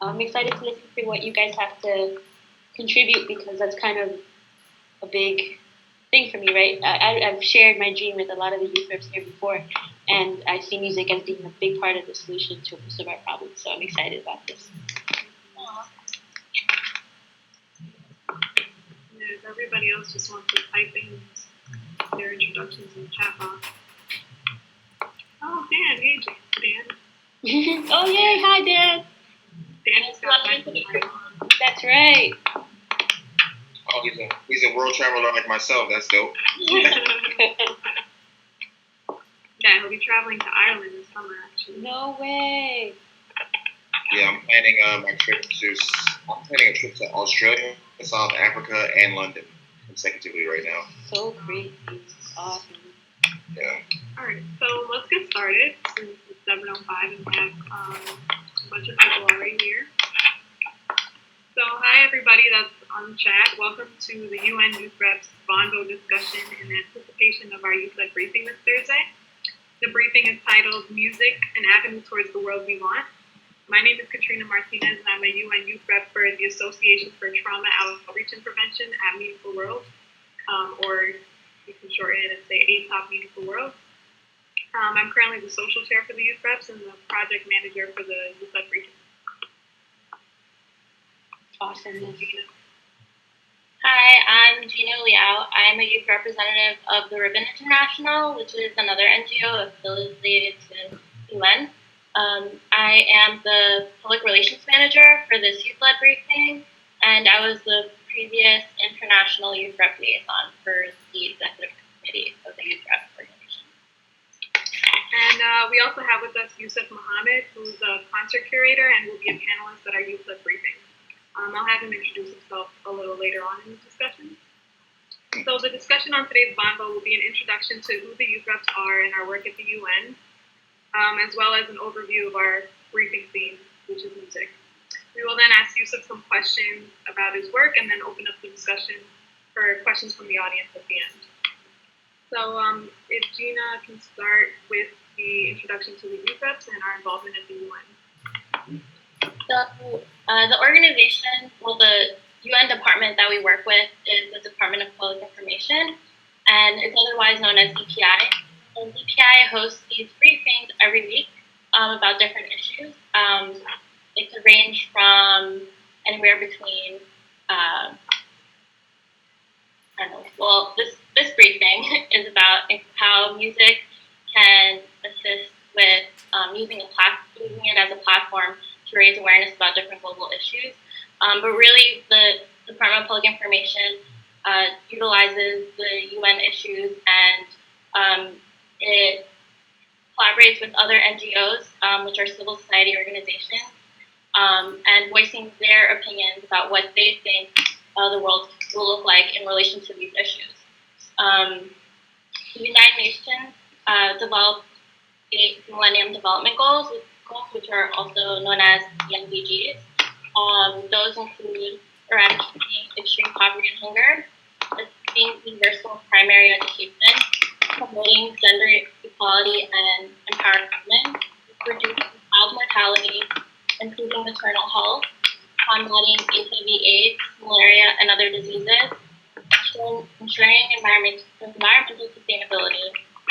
I'm excited to listen to what you guys have to contribute because that's kind of a big thing for me, right? I've shared my dream with a lot of the youth groups here before, and I see music as being a big part of the solution to most of our problems. So I'm excited about this. If everybody else just wants to type in their introductions in the chat box. Oh, Dan, hey, Dan. Oh, yay, hi, Dan. Dan has got my That's right. Oh, he's a world traveler like myself. That's dope. Yeah, he'll be traveling to Ireland this summer, actually. No way. Yeah, I'm planning a trip to Australia, South Africa, and London consecutively right now. So crazy. Awesome. Yeah. All right, so let's get started since it's 7:05 and we have a bunch of people already here. So hi everybody that's on the chat. Welcome to the UN Youth Reps Vonvo discussion in anticipation of our youth-led briefing this Thursday. The briefing is titled Music, an Avenue Towards the World We Want. My name is Katrina Martinez and I'm a UN Youth Rep for the Association for Trauma Outreach and Prevention at Meaningful World, or you can shorten it and say ATOP Meaningful World. I'm currently the social chair for the Youth Reps and the project manager for the youth-led briefing. Awesome. Gina. Hi, I'm Gina Liao. I'm a youth representative of the Ribbon International, which is another NGO affiliated to UN. I am the public relations manager for this youth-led briefing, and I was the previous international youth rep liaison for the executive committee of the youth rep organization. And we also have with us Yusuf Mohammed, who's a concert curator and will be a panelist at our youth-led briefing. I'll have him introduce himself a little later on in the discussion. So the discussion on today's Vonvo will be an introduction to who the youth reps are and our work at the UN, as well as an overview of our briefing theme, which is music. We will then ask Yusuf some questions about his work and then open up the discussion for questions from the audience at the end. So if Gina can start with the introduction to the youth reps and our involvement at the UN. So the organization, the UN department that we work with is the Department of Public Information, and it's otherwise known as DPI. And DPI hosts these briefings every week about different issues. It could range from anywhere between, this briefing is about how music can assist with using it as a platform to raise awareness about different global issues. But really, the Department of Public Information utilizes the UN issues and it collaborates with other NGOs, which are civil society organizations, and voicing their opinions about what they think the world will look like in relation to these issues. The United Nations developed 8 Millennium Development Goals, which are also known as the MDGs. Those include eradicating extreme poverty and hunger, achieving universal primary education, promoting gender equality and empowering women, reducing child mortality, improving maternal health, combating HIV/AIDS, malaria, and other diseases, ensuring environmental sustainability,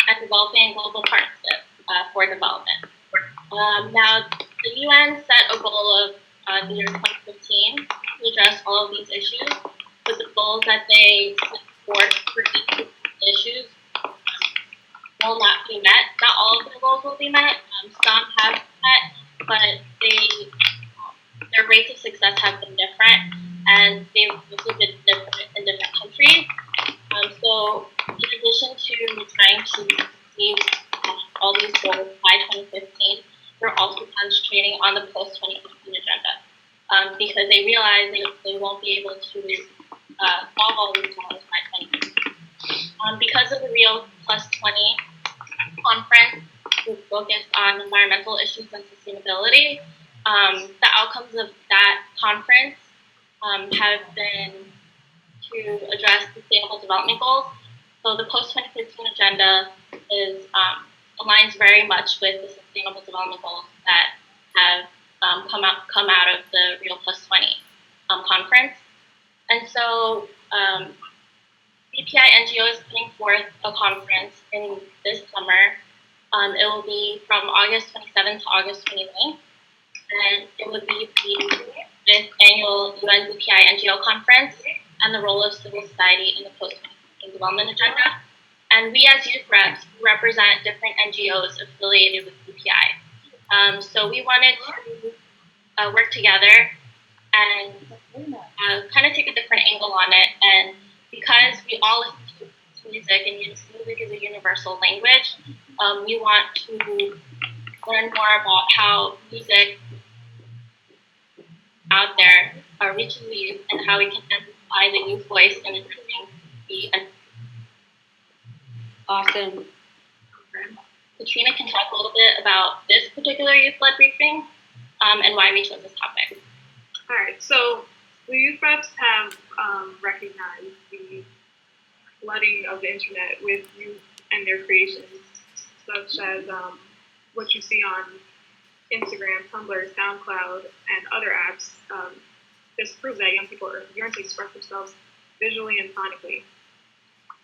and developing global partnerships for development. Now, the UN set a goal of the year 2015 to address all of these issues, but the goals that they set forth for each of these issues will not be met. Not all of the goals will be met. Some have met, but their rates of success have been different, and they've also been different in different countries. So, in addition to trying to achieve all these goals by 2015, they're also concentrating on the post-2015 agenda because they realize they won't be able to solve all these goals by 2015. Because of the Rio Plus 20 conference, was focused on environmental issues and sustainability. The outcomes of that conference have been to address sustainable development goals. So the post-2015 agenda aligns very much with the sustainable development goals that have come out of the Real Plus 20 conference. And so BPI NGO is putting forth a conference in this summer. It will be from August 27th to August 29th, and it would be the 5th annual UN BPI NGO conference and the role of civil society in the post-2015 development agenda. And we as youth reps represent different NGOs affiliated with BPI. So we wanted to work together and kind of take a different angle on it. And because we all listen to music, and music is a universal language, we want to learn more about how music out there reaches the youth and how we can amplify the youth voice in improving the. Awesome. Katrina can talk a little bit about this particular youth-led briefing and why we chose this topic. All right, so the youth reps have recognized the flooding of the internet with youth and their creations, such as what you see on Instagram, Tumblr, SoundCloud, and other apps. This proves that young people yearn to express themselves visually and sonically.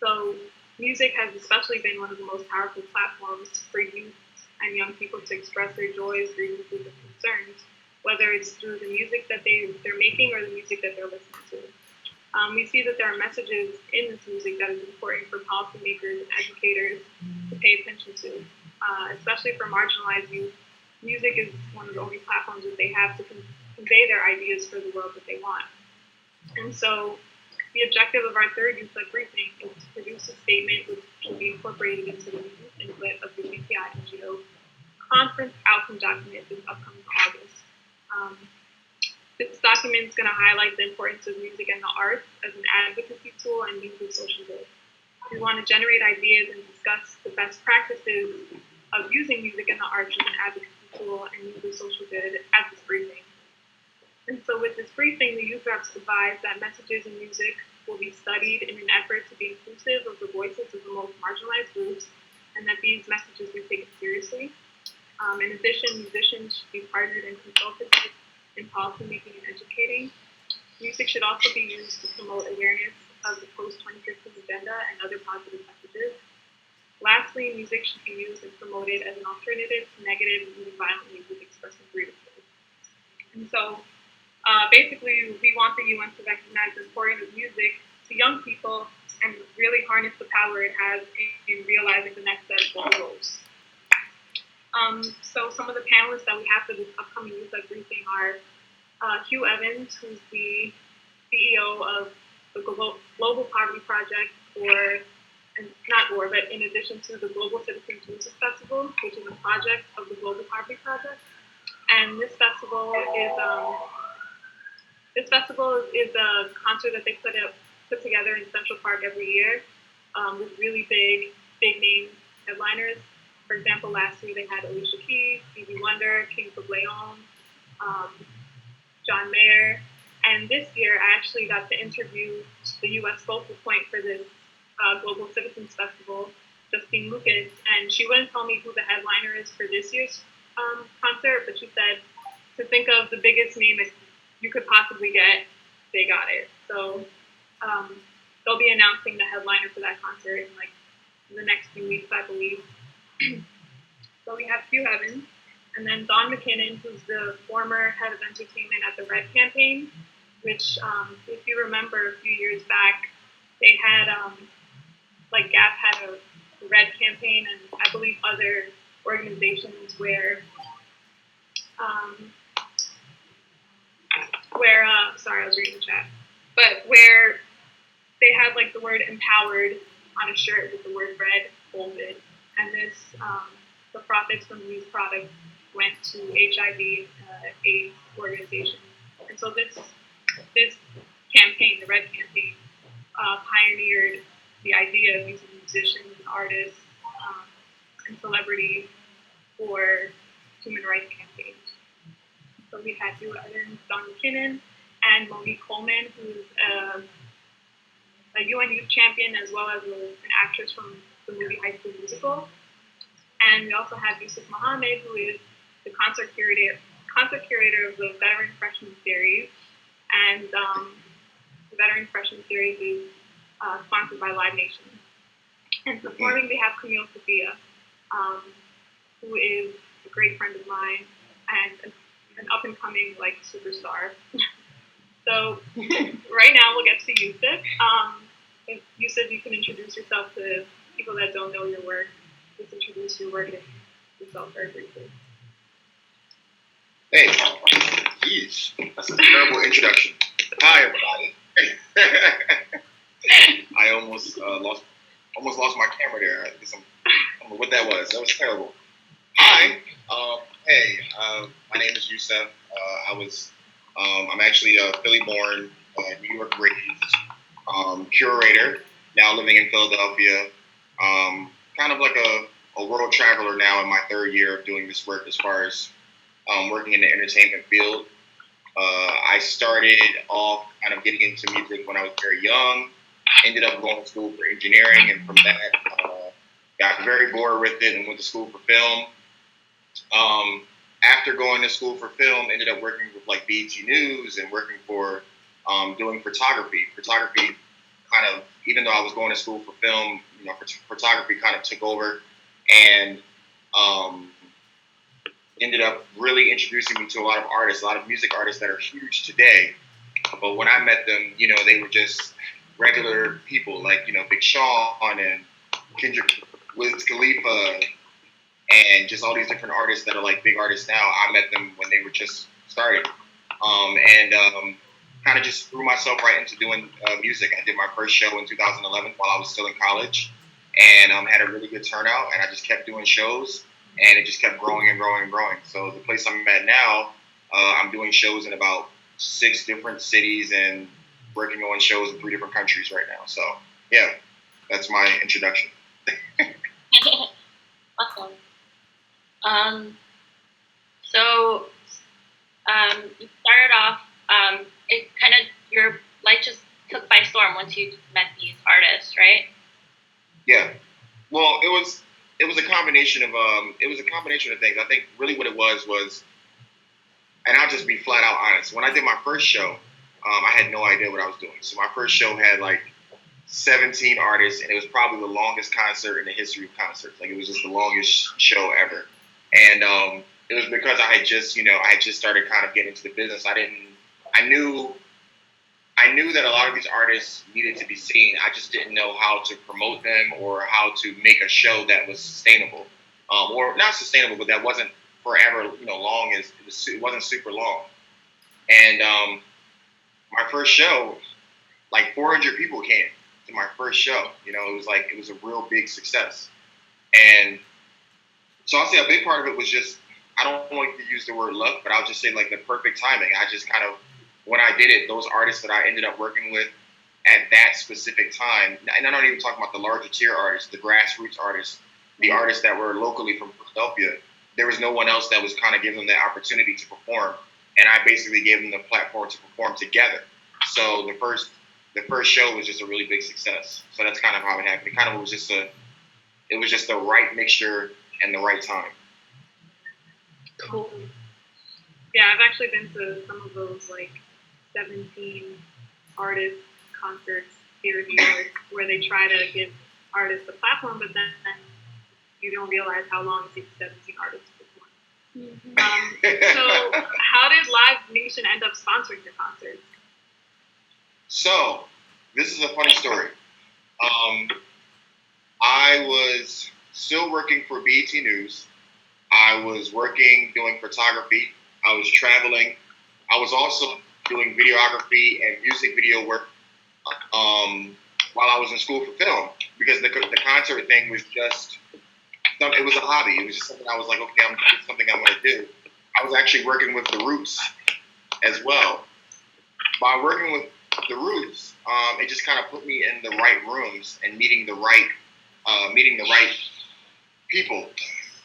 So music has especially been one of the most powerful platforms for youth and young people to express their joys, grievances, and concerns, whether it's through the music that they're making or the music that they're listening to. We see that there are messages in this music that is important for policymakers and educators to pay attention to, especially for marginalized youth. Music is one of the only platforms that they have to convey their ideas for the world that they want. And so the objective of our third youth-led briefing is to produce a statement which will be incorporated into the youth input of the BPI NGO conference outcome document this upcoming August. This document is going to highlight the importance of music and the arts as an advocacy tool and means of social good. We want to generate ideas and discuss the best practices of using music and the arts as an advocacy tool and means of social good at this briefing. And so with this briefing, the youth reps advise that messages in music will be studied in an effort to be inclusive of the voices of the most marginalized groups, and that these messages be taken seriously. In addition, musicians should be partnered and consulted with in policymaking and educating. Music should also be used to promote awareness of the post-2015 agenda and other positive messages. Lastly, music should be used and promoted as an alternative to negative and even violent music expressing grievances. And so basically, we want the UN to recognize the importance of music to young people and really harness the power it has in realizing the next set of goals. So some of the panelists that we have for this upcoming youth-led briefing are Hugh Evans, who's the CEO of the Global Poverty Project, but in addition to the Global Citizens Music Festival, which is a project of the Global Poverty Project. And this festival is a concert that they put together in Central Park every year with really big name headliners. For example, last year they had Alicia Keys, Stevie Wonder, Kings of Leon, John Mayer. And this year I actually got to interview the U.S. focal point for this Global Citizens Festival, Justine Lucas, and she wouldn't tell me who the headliner is for this year's concert, but she said to think of the biggest name that you could possibly get, they got it. So they'll be announcing the headliner for that concert in the next few weeks, I believe. So we have Hugh Evans, and then Don McKinnon, who's the former head of entertainment at the Red Campaign, which, if you remember a few years back, they had, GAP had a Red Campaign, and I believe other organizations where sorry, I was reading the chat, but where they had the word empowered on a shirt with the word red bolded, and this, the profits from these products went to HIV AIDS organizations. And so this campaign, the Red Campaign, pioneered the idea of using musicians, artists, and celebrities for human rights campaigns. So we had Hugh Evans, Don McKinnon, and Monique Coleman, who's a UN Youth Champion as well as an actress from the movie High School Musical. And we also have Yusuf Mohammed, who is the concert content curator of the Veteran Freshman Series, and the Veteran Freshman Series is sponsored by Live Nation. And performing, they have Camille Sophia, who is a great friend of mine and an up-and-coming, like, superstar. So right now we'll get to Yusuf. If Yusuf, you can introduce yourself to people that don't know your work. Just introduce your work and yourself very briefly. Hey, jeez, that's a terrible introduction. Hi, everybody. I almost lost my camera there. I don't know what that was. That was terrible. Hi. Hey. My name is Yusuf. I'm actually a Philly-born, New York raised curator. Now living in Philadelphia. Kind of like a world traveler now in my third year of doing this work as far as working in the entertainment field. I started off kind of getting into music when I was very young. Ended up going to school for engineering, and from that, got very bored with it and went to school for film. After going to school for film, ended up working with like BET News and working for doing photography. Photography kind of, even though I was going to school for film, photography kind of took over and ended up really introducing me to a lot of artists, a lot of music artists that are huge today. But when I met them, they were just regular people like, Big Sean and Kendrick, Wiz Khalifa, and just all these different artists that are like big artists now. I met them when they were just starting. Kind of just threw myself right into doing music. I did my first show in 2011 while I was still in college, and had a really good turnout, and I just kept doing shows, and it just kept growing and growing and growing. So the place I'm at now, I'm doing shows in about 6 different cities and working on shows in 3 different countries right now. So yeah, that's my introduction. Awesome. You started off, it kind of, your life just took by storm once you met these artists, right? Yeah. Well, it was a combination of things. I think really what it was, and I'll just be flat out honest. When I did my first show, I had no idea what I was doing. So my first show had like 17 artists, and it was probably the longest concert in the history of concerts. Like, it was just the longest show ever. And it was because I had just started kind of getting into the business. I knew that a lot of these artists needed to be seen. I just didn't know how to promote them or how to make a show that was sustainable, or not sustainable, but that wasn't forever, long. It wasn't super long. And my first show, like 400 people came to my first show. It was a real big success. And so I'll say a big part of it was just, I don't want to use the word luck, but I'll just say like the perfect timing. I just kind of, when I did it, those artists that I ended up working with at that specific time, and I'm not even talking about the larger tier artists, the grassroots artists, the artists that were locally from Philadelphia, there was no one else that was kind of giving them the opportunity to perform. And I basically gave them the platform to perform together. So the first show was just a really big success. So that's kind of how it happened. It kind of was just the right mixture and the right time. Cool. Yeah, I've actually been to some of those like 17 artist concerts here in New York where they try to give artists a platform, but then you don't realize how long it takes 17 artists to perform. Mm-hmm. So how did Live Nation end up sponsoring your concerts? So, this is a funny story. I was still working for BET News. I was working doing photography. I was traveling. I was also doing videography and music video work while I was in school for film, because the concert thing was just, it was a hobby. It was just something I was like, okay, it's something I want to do. I was actually working with The Roots as well. By working with The Roots, it just kind of put me in the right rooms and meeting the right people.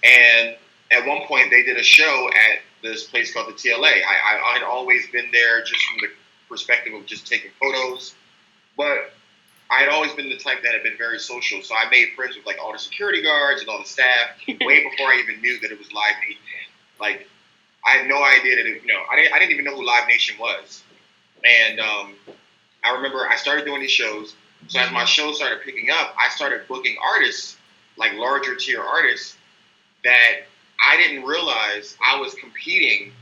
And at one point, they did a show at this place called the TLA. I had always been there just from the perspective of just taking photos, but I had always been the type that had been very social. So I made friends with like all the security guards and all the staff way before I even knew that it was Live Nation. Like, I had no idea that I didn't even know who Live Nation was, and I remember I started doing these shows. So as my shows started picking up, I started booking artists, like larger tier artists, that I didn't realize I was competing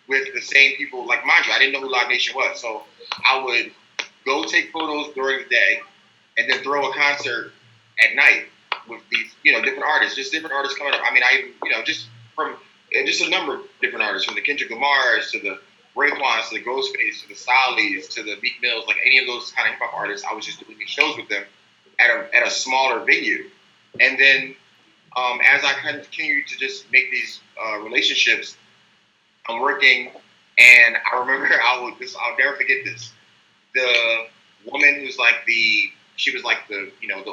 with the same people. Like, mind you, I didn't know who Live Nation was. So I would go take photos during the day and then throw a concert at night with these, different artists, just different artists coming up. I mean, just a number of different artists, from the Kendrick Lamars to the Raekwons to the Ghostface to the Solis to the Meek Mills, like any of those kind of hip hop artists. I was just doing these shows with them at a smaller venue, and then as I continued to just make these relationships, I'm working, and I remember I'll never forget this. The woman who's like she was like the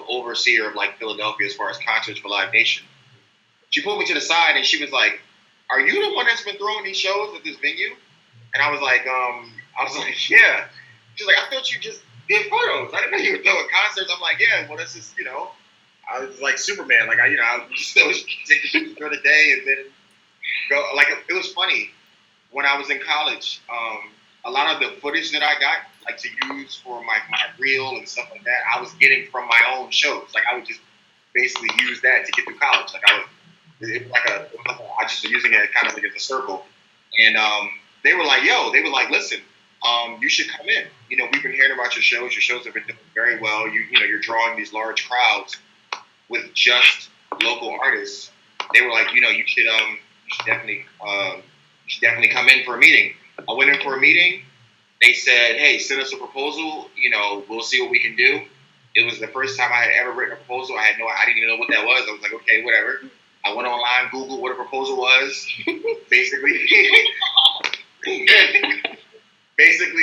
overseer of like Philadelphia as far as concerts for Live Nation. She pulled me to the side and she was like, "Are you the one that's been throwing these shows at this venue?" And I was like, "Yeah." She's like, "I thought you just did photos. I didn't know you were throwing concerts." I'm like, "Yeah, well, that's just, I was like Superman. Like, I would still take the pictures for the day and then go." Like, it was funny. When I was in college, a lot of the footage that I got, like, to use for my reel and stuff like that, I was getting from my own shows. Like, I would just basically use that to get through college. Like, I just was using it kind of like as a circle. And they were like, "Listen, you should come in. We've been hearing about your shows. Your shows have been doing very well. You're drawing these large crowds with just local artists." They were like, you should definitely come in for a meeting. I went in for a meeting. They said, "Hey, send us a proposal. We'll see what we can do." It was the first time I had ever written a proposal. I didn't even know what that was. I was like, okay, whatever. I went online, Googled what a proposal was. Basically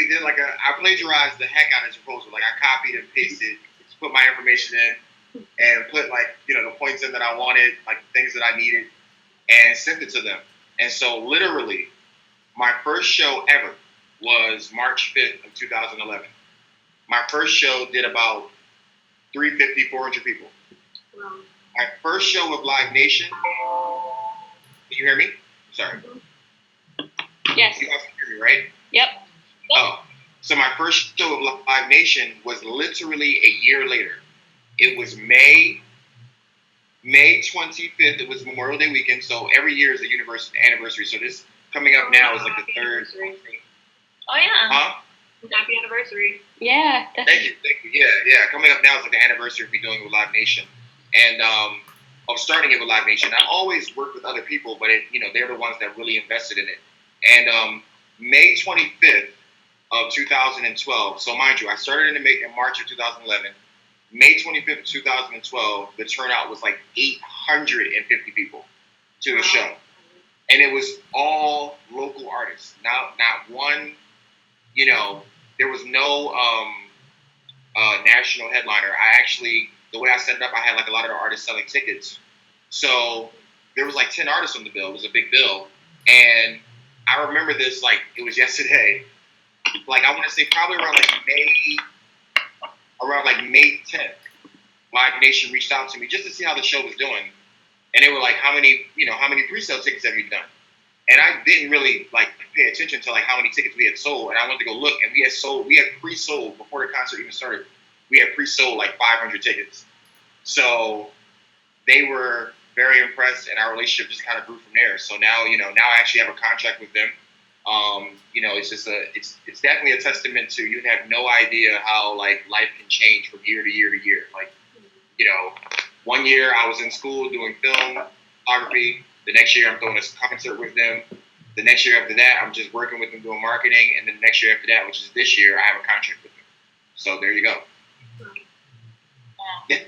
did I plagiarized the heck out of this proposal. Like, I copied and pasted, put my information in, and put the points in that I wanted, like things that I needed, and sent it to them. And so literally, my first show ever was March 5th of 2011. My first show did about 350, 400 people. Wow. My first show with Live Nation. Can you hear me? Sorry. Yes. You guys can hear me, right? Yep. Oh. So my first show with Live Nation was literally a year later. It was May 25th. It was Memorial Day weekend. So every year is the anniversary. So this coming up now is like the third. Oh, yeah. Huh? Happy anniversary. Yeah. Thank you. Yeah. Coming up now is like the anniversary of me doing it with Live Nation. And of starting it with Live Nation. I always worked with other people, but they're the ones that really invested in it. And May 25th of 2012. So mind you, I started in March of 2011. May 25th of 2012, the turnout was like 850 people to the show. And it was all local artists. Not one, there was no national headliner. The way I set it up, I had like a lot of the artists selling tickets. So there was like 10 artists on the bill. It was a big bill. And I remember this like it was yesterday. Like, I want to say probably around May 10th, Live Nation reached out to me just to see how the show was doing. And they were like, how many pre-sale tickets have you done? And I didn't really like pay attention to like how many tickets we had sold. And I went to go look, and we had pre-sold before the concert even started. We had pre-sold like 500 tickets. So they were very impressed, and our relationship just kind of grew from there. So now, now I actually have a contract with them. It's definitely a testament to, you have no idea how like life can change from year to year to year. Like, 1 year I was in school doing film photography. The next year I'm throwing a concert with them. The next year after that, I'm just working with them doing marketing. And then the next year after that, which is this year, I have a contract with them. So there you go. Yeah.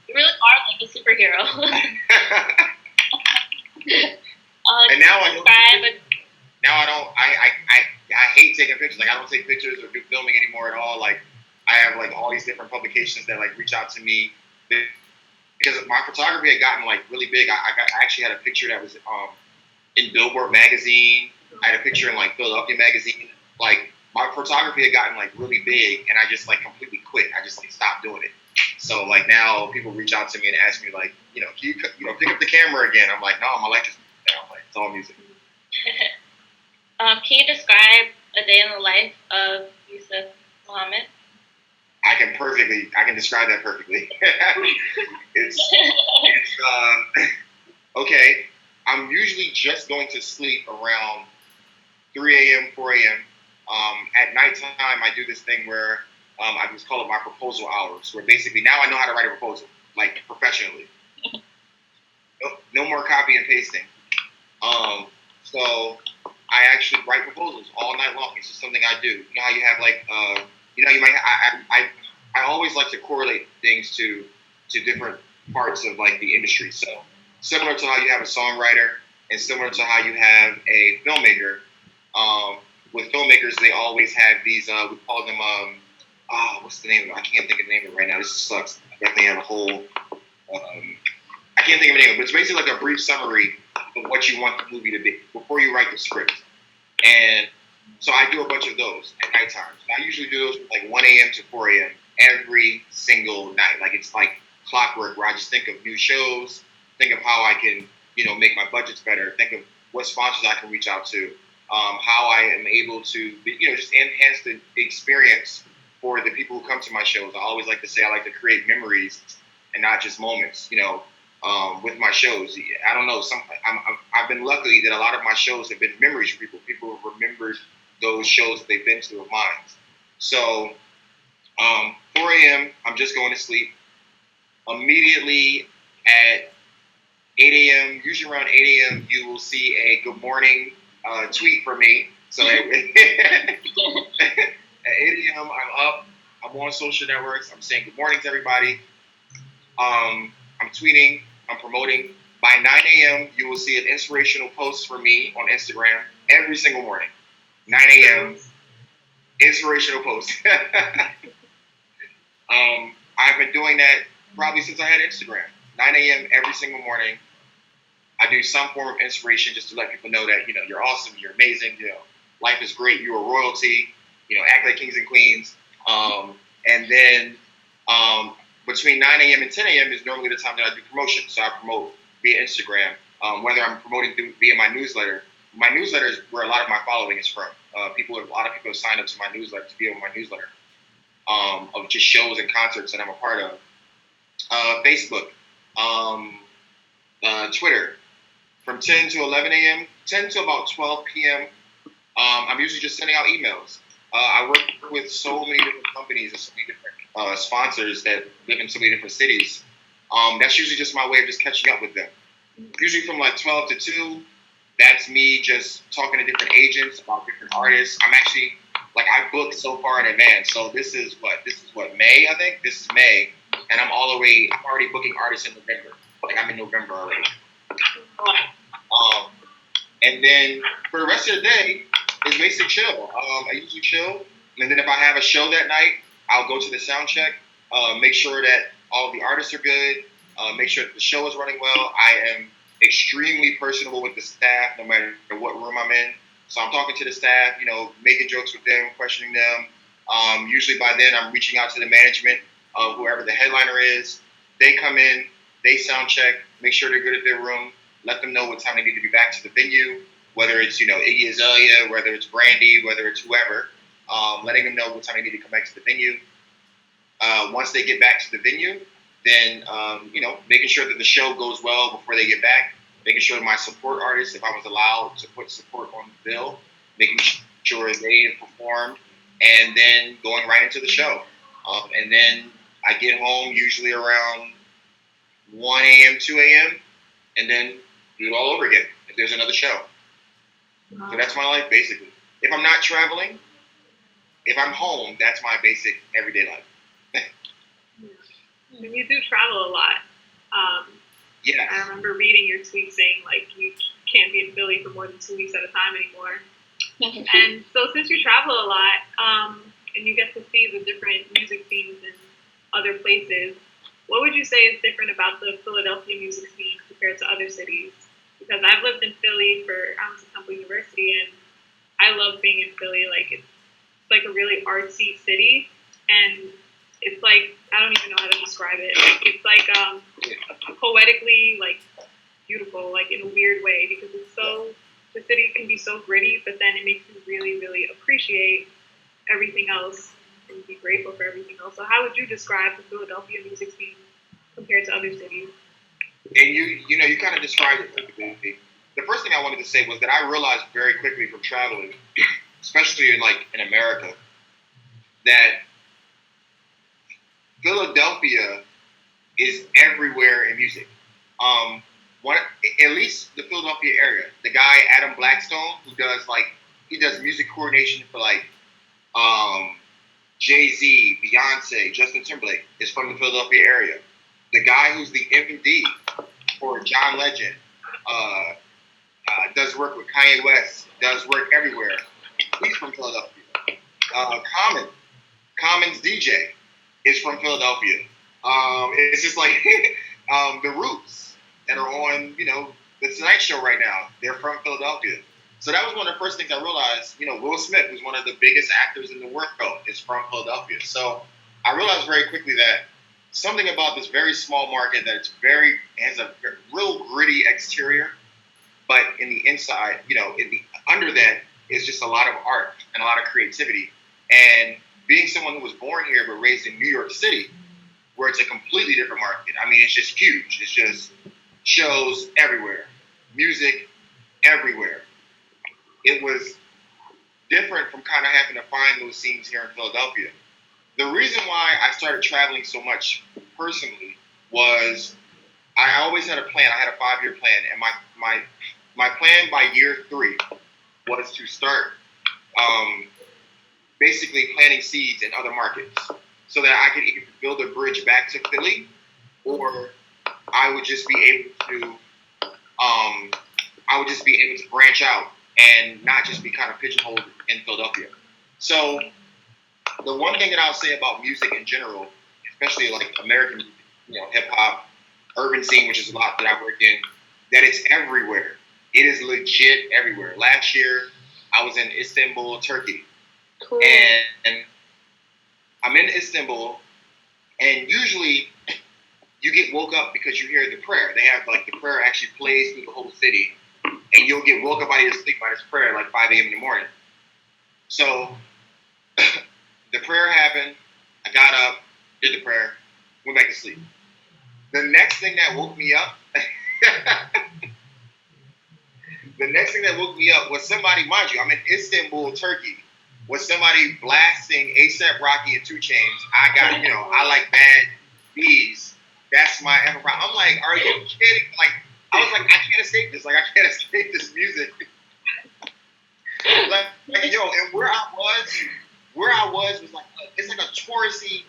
You really are like a superhero. And now I don't. Now I hate taking pictures. Like, I don't take pictures or do filming anymore at all. Like, I have like all these different publications that like reach out to me because my photography had gotten like really big. I actually had a picture that was in Billboard magazine. I had a picture in like Philadelphia magazine. Like, my photography had gotten like really big, and I just like completely quit. I just like stopped doing it. So like now people reach out to me and ask me like, can you pick up the camera again? I'm like, no, my life is now. Like, it's all music. Can you describe a day in the life of Yusuf Muhammad? I can describe that perfectly. it's okay. I'm usually just going to sleep around 3 a.m., 4 a.m. At nighttime, I do this thing where I just call it my proposal hours, where basically now I know how to write a proposal, like professionally. No more copy and pasting. So I actually write proposals all night long. It's just something I do. You know how you have like, you might. I always like to correlate things to different parts of like the industry. So similar to how you have a songwriter, and similar to how you have a filmmaker. With filmmakers, they always have these. We call them. What's the name of it? I can't think of the name of it right now. This sucks. I definitely have a whole. I can't think of the name, but it's basically like a brief summary of what you want the movie to be before you write the script. And so I do a bunch of those at night times. I usually do those from like 1 a.m. to 4 a.m. every single night. Like it's like clockwork, where I just think of new shows, think of how I can, make my budgets better, think of what sponsors I can reach out to, how I am able to, just enhance the experience for the people who come to my shows. I always like to say I like to create memories and not just moments, with my shows. I don't know. I've been lucky that a lot of my shows have been memories for people. People have remembered those shows that they've been to of mine. So 4 a.m., I'm just going to sleep. Immediately at 8 a.m., usually around 8 a.m., you will see a good morning tweet from me. So at 8 a.m., I'm up. I'm on social networks. I'm saying good morning to everybody. I'm tweeting. I'm promoting. By 9 a.m., you will see an inspirational post from me on Instagram every single morning. 9 a.m., inspirational post. I've been doing that probably since I had Instagram. 9 a.m. every single morning. I do some form of inspiration just to let people know that, you're awesome, you're amazing, life is great, you're a royalty, act like kings and queens. And then between 9 a.m. and 10 a.m. is normally the time that I do promotion. So I promote via Instagram, whether I'm promoting via my newsletter. My newsletter is where a lot of my following is from. A lot of people have signed up to my newsletter to be on my newsletter of just shows and concerts that I'm a part of. Facebook, Twitter, from 10 to 11 a.m., 10 to about 12 p.m., I'm usually just sending out emails. I work with so many different companies and so many different sponsors that live in so many different cities. That's usually just my way of just catching up with them. Usually from like 12 to 2, that's me just talking to different agents about different artists. I'm actually, I booked so far in advance. So this is what, May, I think? This is May. And I'm already booking artists in November. I'm in November already. And then for the rest of the day, it's basically chill. I usually chill. And then if I have a show that night, I'll go to the sound check, make sure that all of the artists are good, make sure that the show is running well. I am extremely personable with the staff, no matter what room I'm in. So I'm talking to the staff, making jokes with them, questioning them. Usually by then, I'm reaching out to the management of whoever the headliner is. They come in, they sound check, make sure they're good at their room, let them know what time they need to be back to the venue, whether it's, Iggy Azalea, whether it's Brandy, whether it's whoever, letting them know what time they need to come back to the venue. Once they get back to the venue, then, making sure that the show goes well before they get back, making sure that my support artists, if I was allowed to put support on the bill, making sure they performed, and then going right into the show. And then I get home usually around 1 a.m., 2 a.m., and then do it all over again if there's another show. Wow. So that's my life, basically. If I'm not traveling, if I'm home, that's my basic everyday life. And you do travel a lot. Yeah. I remember reading your tweet saying, you can't be in Philly for more than 2 weeks at a time anymore. And so since you travel a lot, and you get to see the different music scenes in other places, what would you say is different about the Philadelphia music scene compared to other cities? Because I've lived in Philly I went to Temple University, and I love being in Philly. It's like a really artsy city, and it's I don't even know how to describe it. It's poetically beautiful, in a weird way, because it's so the city can be so gritty, but then it makes me really, really appreciate everything else and be grateful for everything else. So how would you describe the Philadelphia music scene compared to other cities? And you kind of described it perfectly. The first thing I wanted to say was that I realized very quickly from traveling, especially in America, that Philadelphia is everywhere in music. One, at least the Philadelphia area. The guy Adam Blackstone, who does music coordination for Jay-Z, Beyonce, Justin Timberlake, is from the Philadelphia area. The guy who's the MD for John Legend does work with Kanye West, does work everywhere. He's from Philadelphia. Common's DJ is from Philadelphia. It's just like the Roots that are on, the Tonight Show right now. They're from Philadelphia. So that was one of the first things I realized. Will Smith, who's one of the biggest actors in the world, is from Philadelphia. So I realized very quickly that something about this very small market that has a real gritty exterior, but in the inside, under that is just a lot of art and a lot of creativity. And being someone who was born here but raised in New York City, where it's a completely different market. I mean, it's just huge. It's just shows everywhere, music everywhere. It was different from kind of having to find those scenes here in Philadelphia. The reason why I started traveling so much personally was I always had a plan. I had a 5-year plan, and my plan by year 3 was to start basically planting seeds in other markets so that I could either build a bridge back to Philly, or I would just be able to branch out and not just be kind of pigeonholed in Philadelphia. So the one thing that I'll say about music in general, especially like American, hip hop, urban scene, which is a lot that I work in, that it's everywhere. It is legit everywhere. Last year, I was in Istanbul, Turkey. Cool. And I'm in Istanbul, and usually you get woke up because you hear the prayer. They have the prayer actually plays through the whole city, and you'll get woke up out of your sleep by this prayer 5 a.m. in the morning. So the prayer happened. I got up, did the prayer, went back to sleep. The next thing that woke me up, was somebody, mind you, I'm in Istanbul, Turkey, was somebody blasting A$AP Rocky and 2 Chainz. I got, I like bad bees. That's my ever. I'm like, are you kidding? I was like, I can't escape this. I can't escape this music. And where I was it's like a touristy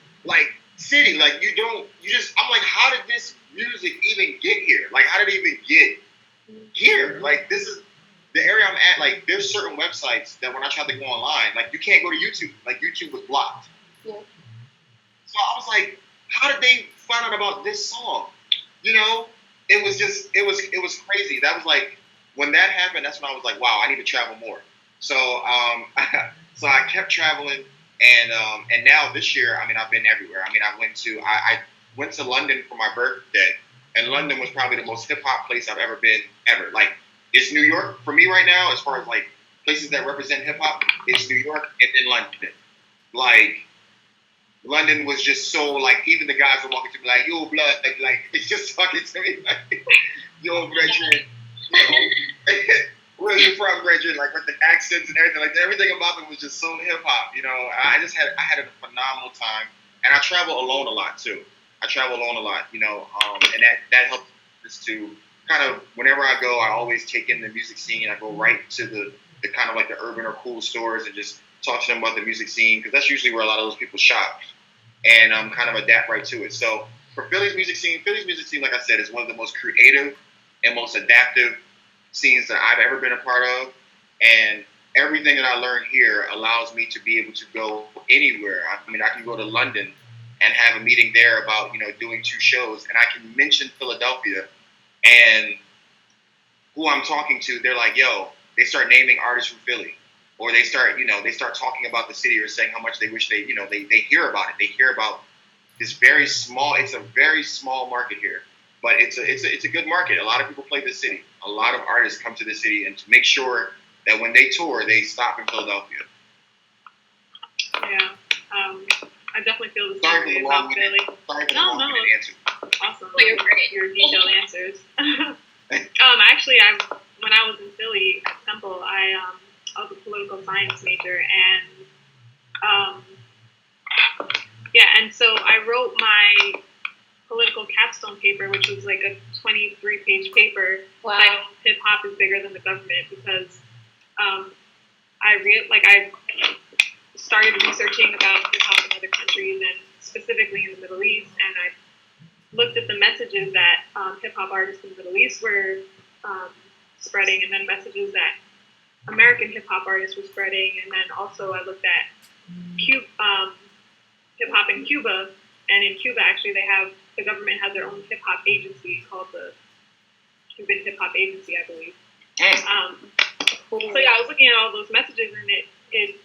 city. I'm like, how did this music even get here? How did it even get here? This is the area I'm at. There's certain websites that when I tried to go online, you can't go to YouTube. YouTube was blocked. Yeah. So I was like, how did they find out about this song? It was crazy. That was when that happened, that's when I was like, wow, I need to travel more. So so I kept traveling, and now this year, I've been everywhere. I went to London for my birthday, and London was probably the most hip hop place I've ever been ever. It's New York for me right now, as far as places that represent hip hop. It's New York and then London. London was just so even the guys were walking to me yo blood, it's just talking to me yo brethren, where you from, brethren? With the accents and everything, everything about it was just so hip hop. I had a phenomenal time, and I travel alone a lot too. And that helped us to kind of, whenever I go, I always take in the music scene. I go right to the kind of the urban or cool stores and just talk to them about the music scene, because that's usually where a lot of those people shop, and kind of adapt right to it. So for Philly's music scene, like I said, is one of the most creative and most adaptive scenes that I've ever been a part of, and everything that I learned here allows me to be able to go anywhere. I can go to London and have a meeting there about doing 2 shows, and I can mention Philadelphia, and who I'm talking to, they're like, yo, they start naming artists from Philly. Or they start talking about the city, or saying how much they wish they hear about it. They hear about this it's a very small market here, but it's a good market. A lot of people play the city. a lot of artists come to the city and to make sure that when they tour, they stop in Philadelphia. Yeah. I definitely feel the Sorry same for way the about long Philly. Sorry for the No, long-winded answer. Awesome. Well, you're great. Your detailed answers. Actually, when I was in Philly at Temple, I was a political science major, and and so I wrote my political capstone paper, which was like a 23-page paper titled "Hip Hop is Bigger Than the Government," because I started researching about hip hop in other countries and specifically in the Middle East, and I looked at the messages that hip hop artists in the Middle East were spreading, and then messages that American hip hop artists were spreading, and then also I looked at hip hop in Cuba, and in Cuba actually the government has their own hip hop agency called the Cuban Hip Hop Agency, I believe. So yeah, I was looking at all those messages, and it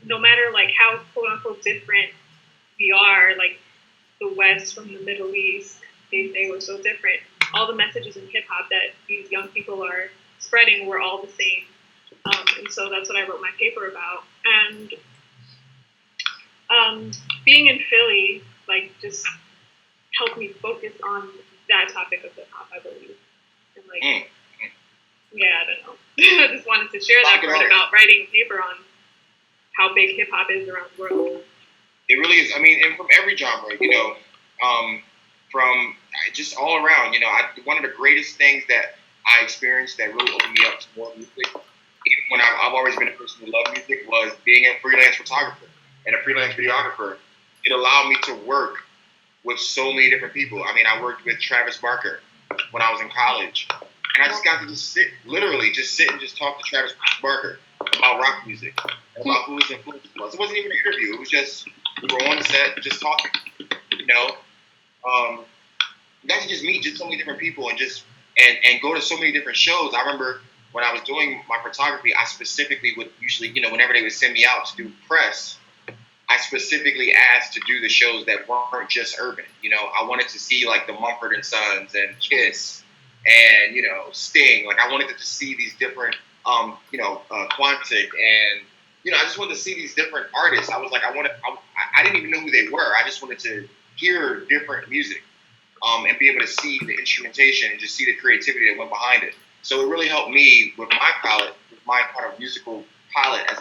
no matter like how quote unquote different we are, like the West from the Middle East, they were so different. All the messages in hip hop that these young people are spreading were all the same, and so that's what I wrote my paper about. And being in Philly, like, just helped me focus on that topic of hip hop, I believe. And like, yeah, I don't know. I just wanted to share that part about writing a paper on how big hip hop is around the world. It really is. I mean, and from every genre, from just all around, one of the greatest things that I experienced that really opened me up to more music, even when I've always been a person who loved music, was being a freelance photographer and a freelance videographer. It allowed me to work with so many different people. I mean, I worked with Travis Barker when I was in college, and I just got to just sit and just talk to Travis Barker about rock music and about who his influence was. It wasn't even an interview. It was just, we were on the set just talking, got to just meet just so many different people and just and go to so many different shows. I remember when I was doing my photography, I specifically would usually, whenever they would send me out to do press, I specifically asked to do the shows that weren't just urban. I wanted to see like the Mumford and Sons and Kiss and, Sting. Like, I wanted to just see these different, Quantic, and, I just wanted to see these different artists. I was like, I didn't even know who they were. I just wanted to hear different music, and be able to see the instrumentation and just see the creativity that went behind it. So it really helped me with my palette, with my kind of musical palette, as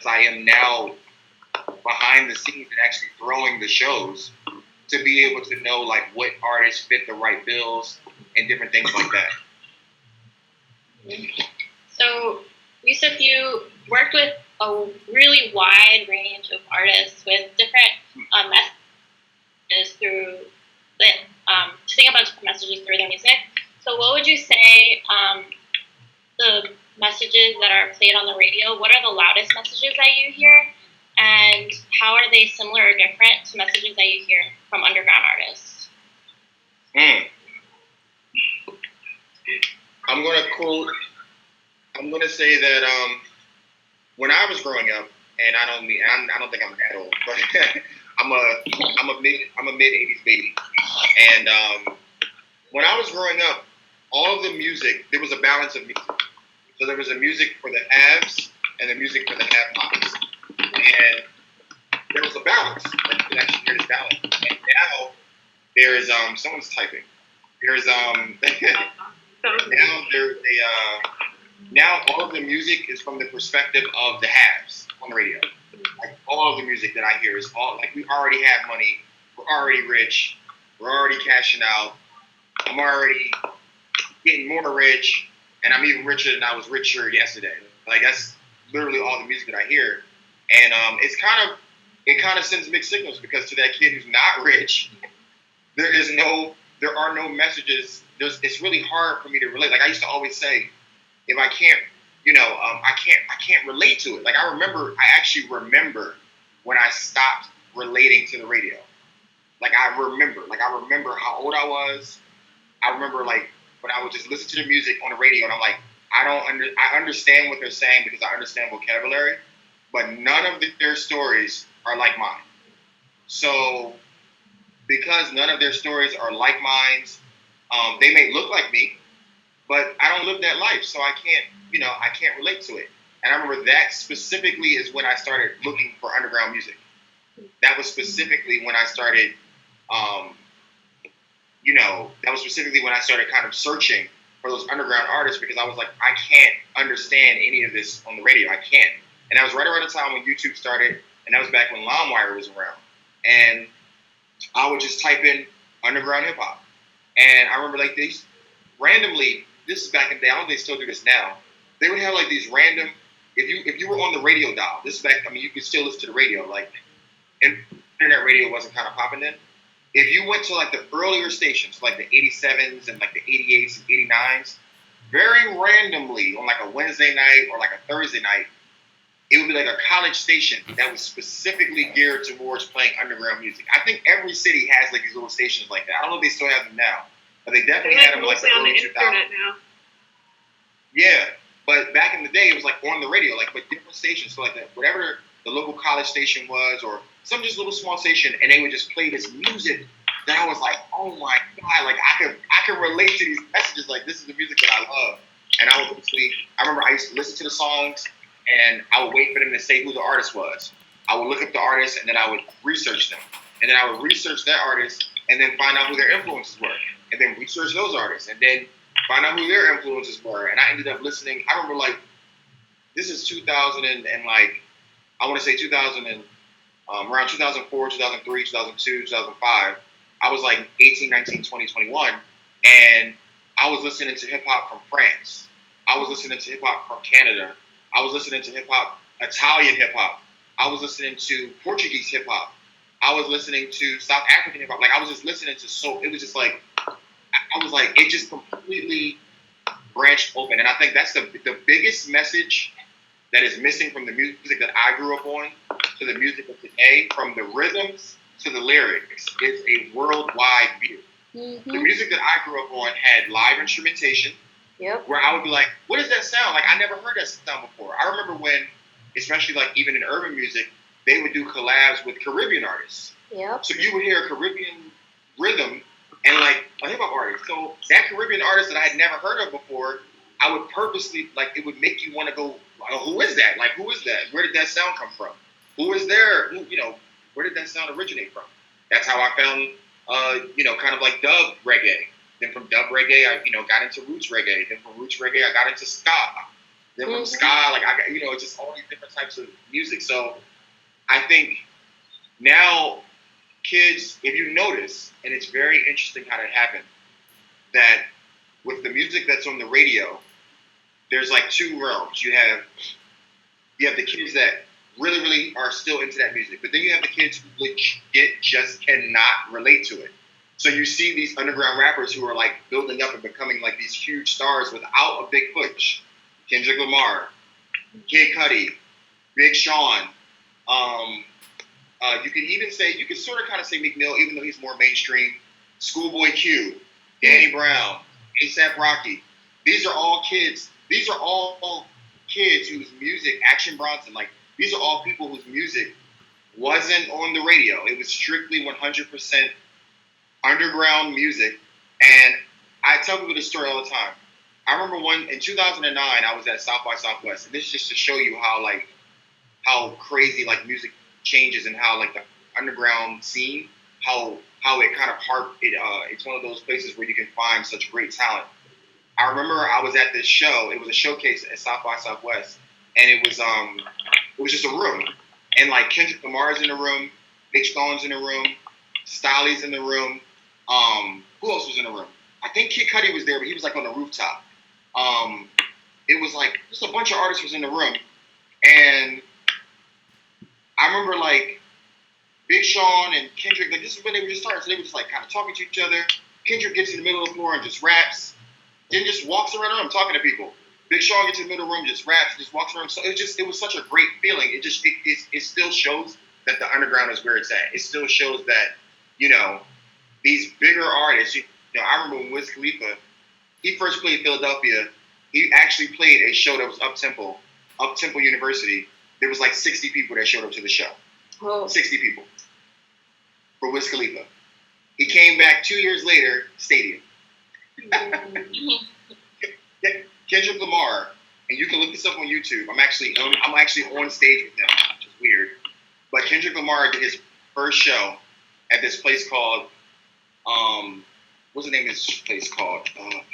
I am now behind the scenes and actually throwing the shows, to be able to know like what artists fit the right bills and different things like that. So, Yusuf, you worked with a really wide range of artists with different messages through to think about different messages through their music. So what would you say the messages that are played on the radio, what are the loudest messages that you hear? And how are they similar or different to messages that you hear from underground artists? I'm gonna say that when I was growing up, and I don't think I'm that old, but I'm a mid '80s baby, and when I was growing up, all of the music, there was a balance of music. So there was a music for the haves and the music for the have-nots, and there was a balance. Like, you could actually hear this balance. And now there is someone's typing. There's now all of the music is from the perspective of the haves on the radio. Like, all of the music that I hear is all like, we already have money, we're already rich, we're already cashing out, I'm already getting more rich, and I'm even richer than I was richer yesterday. Like, that's literally all the music that I hear, and it kind of sends mixed signals, because to that kid who's not rich, there are no messages. It's really hard for me to relate. Like, I used to always say, if I can't, I can't relate to it. Like, I actually remember when I stopped relating to the radio. Like, I remember how old I was. I remember, like, when I would just listen to the music on the radio, and I'm like, I understand what they're saying because I understand vocabulary, but none of their stories are like mine. So, because none of their stories are like mine, they may look like me, but I don't live that life, so I can't relate to it. And I remember that specifically is when I started looking for underground music. That was specifically when I started, that was specifically when I started kind of searching for those underground artists, because I was like, I can't understand any of this on the radio. I can't. And that was right around the time when YouTube started, and that was back when LimeWire was around. And I would just type in underground hip hop. And I remember like these randomly, this is back in the day, I don't think they still do this now. They would have like these random, if you were on the radio dial, this is back, I mean, you could still listen to the radio, like internet radio wasn't kind of popping then. If you went to like the earlier stations, like the 87s and like the 88s and 89s, very randomly on like a Wednesday night or like a Thursday night, it would be like a college station that was specifically geared towards playing underground music. I think every city has like these little stations like that. I don't know if they still have them now, but they definitely had them like the early 2000s. Now. Yeah, but back in the day, it was like on the radio, like with different stations. So like whatever the local college station was, or some just little small station, and they would just play this music that I was like, oh my god, like I could relate to these messages. Like this is the music that I love, and I remember I used to listen to the songs, and I would wait for them to say who the artist was. I would look up the artist, and then I would research them, and then I would research that artist, and then find out who their influences were, and then research those artists, and then find out who their influences were. And I ended up listening. I remember like this is 2000 and like I want to say 2000 and around 2004, 2003, 2002, 2005. I was like 18, 19, 20, 21, and I was listening to hip hop from France. I was listening to hip hop from Canada. I was listening to hip hop, Italian hip hop. I was listening to Portuguese hip hop. I was listening to South African hip hop. Like I was just listening to it was just like, I was like, it just completely branched open. And I think that's the biggest message that is missing from the music that I grew up on to the music of today, from the rhythms to the lyrics. It's a worldwide view. Mm-hmm. The music that I grew up on had live instrumentation. Yep. Where I would be like, what does that sound like? I never heard that sound before. I remember when, especially like even in urban music, they would do collabs with Caribbean artists. Yep. So you would hear a Caribbean rhythm and like a hip hop artist. So that Caribbean artist that I had never heard of before, I would purposely, like, it would make you want to go, who is that? Like, who is that? Where did that sound come from? Who is there? Where did that sound originate from? That's how I found, kind of like dub reggae. Then from dub reggae, I, got into roots reggae. Then from roots reggae, I got into ska. Then from ska, like, I got, just all these different types of music. So I think now kids, if you notice, and it's very interesting how that happened, that with the music that's on the radio, there's like two realms. You have the kids that really, really are still into that music, but then you have the kids who legit just cannot relate to it. So you see these underground rappers who are like building up and becoming like these huge stars without a big push. Kendrick Lamar, Kid Cudi, Big Sean. You could sort of kind of say Meek Mill, even though he's more mainstream. Schoolboy Q, Danny Brown, A$AP Rocky. These are all kids. These are all kids whose music, Action Bronson, like these are all people whose music wasn't on the radio. It was strictly 100% underground music. And I tell people this story all the time. I remember in 2009, I was at South by Southwest, and this is just to show you how crazy like music changes and how like the underground scene, how it kind of it's one of those places where you can find such great talent. I remember I was at this show. It was a showcase at South by Southwest, and it was just a room, and like Kendrick Lamar's in the room, Big Sean's in the room, Styly's in the room. Who else was in the room? I think Kid Cudi was there, but he was like on the rooftop. It was like just a bunch of artists was in the room, and I remember like Big Sean and Kendrick, like this is when they were just starting, so they were just like kind of talking to each other. Kendrick gets in the middle of the floor and just raps, then just walks around the room talking to people. Big Sean gets in the middle of the room, just raps, just walks around. So it was such a great feeling. It still shows that the underground is where it's at. It still shows that, these bigger artists, I remember when Wiz Khalifa, he first played Philadelphia, he actually played a show that was up-tempo University. There was like 60 people that showed up to the show. Oh. 60 people for Wiz Khalifa. He came back 2 years later, stadium. Kendrick Lamar, and you can look this up on YouTube. I'm actually on stage with him, which is weird. But Kendrick Lamar did his first show at this place called what's the name of this place called? I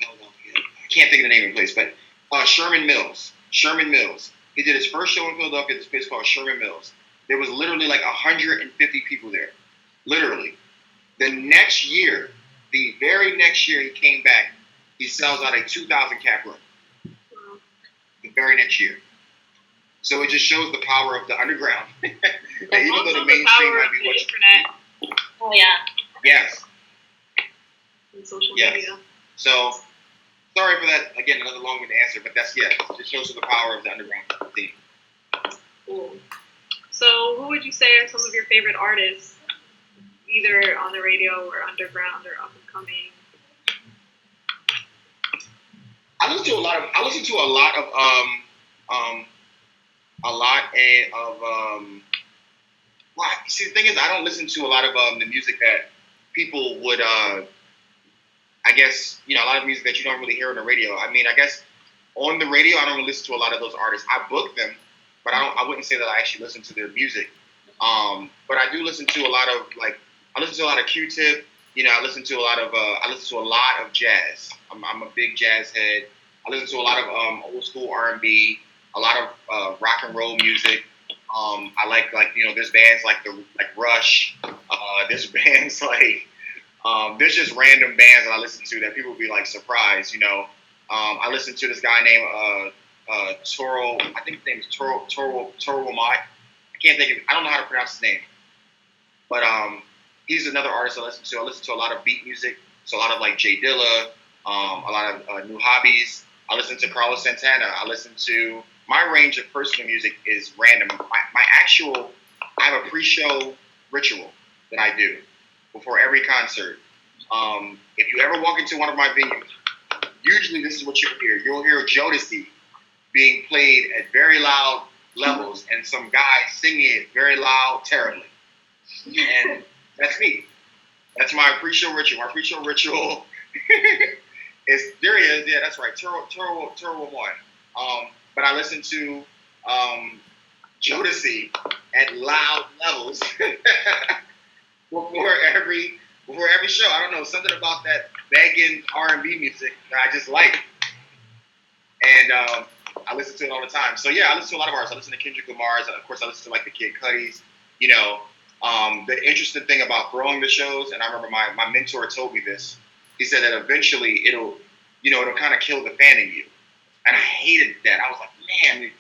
can't think of the name of the place, but Sherman Mills. Sherman Mills. He did his first show in Philadelphia at this place called Sherman Mills. There was literally like 150 people there. Literally. The very next year he came back, he sells out a 2,000 cap room. The very next year. So it just shows the power of the underground. Even though the mainstream might be what's internet. Oh yeah. Yes. And social media. So sorry for that. Again, another long-winded answer, but it just shows the power of the underground theme. Cool. So who would you say are some of your favorite artists, either on the radio or underground or up and coming? I listen to a lot of well, see, the thing is, I don't listen to a lot of the music that people would I guess, a lot of music that you don't really hear on the radio. I mean, I guess on the radio, I don't really listen to a lot of those artists. I book them, but I wouldn't say that I actually listen to their music. But I do listen to a lot of I listen to a lot of Q-Tip. I listen to a lot of jazz. I'm a big jazz head. I listen to a lot of old school R&B, a lot of rock and roll music. I like there's bands like Rush. There's bands there's just random bands that I listen to that people would be surprised. I listen to this guy named Toro. I think his name is Toro Wamat. I don't know how to pronounce his name, but he's another artist I listen to. I listen to a lot of beat music, so a lot of Jay Dilla, a lot of New Hobbies. I listen to Carlos Santana. My range of personal music is random. I have a pre-show ritual that I do before every concert. If you ever walk into one of my venues, usually this is what you'll hear. You'll hear Jodeci being played at very loud levels and some guy singing it very loud, terribly. And that's me. That's my pre-show ritual. My pre-show ritual there he is. Yeah, that's right. Turo 1. But I listen to Jodeci at loud levels before every show. I don't know, something about that begging R&B music that I just like, and I listen to it all the time. So yeah, I listen to a lot of artists. I listen to Kendrick Lamar's. Of course, I listen to the Kid Cudi's. The interesting thing about throwing the shows, and I remember my mentor told me this. He said that eventually it'll kind of kill the fan in you. And I hated that. I was like, man,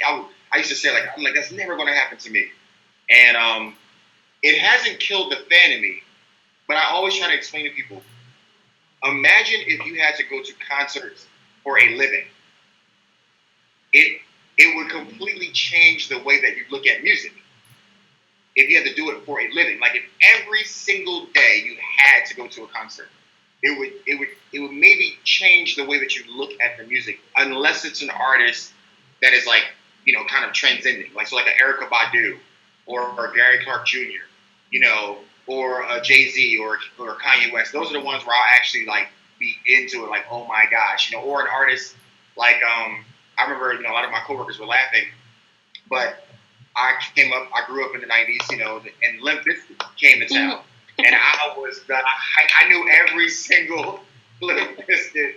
I used to say I'm like, that's never going to happen to me. And it hasn't killed the fan in me, but I always try to explain to people, imagine if you had to go to concerts for a living. It would completely change the way that you look at music. If you had to do it for a living, if every single day you had to go to a concert, it would maybe change the way that you look at the music, unless it's an artist that is kind of transcending, like an Erykah Badu or Gary Clark Jr., or a Jay-Z or Kanye West. Those are the ones where I'll actually be into it, oh my gosh, or an artist I remember a lot of my coworkers were laughing, but I grew up in the 90s, and Limp Bizkit came to town. And I knew every single Limp Bizkit.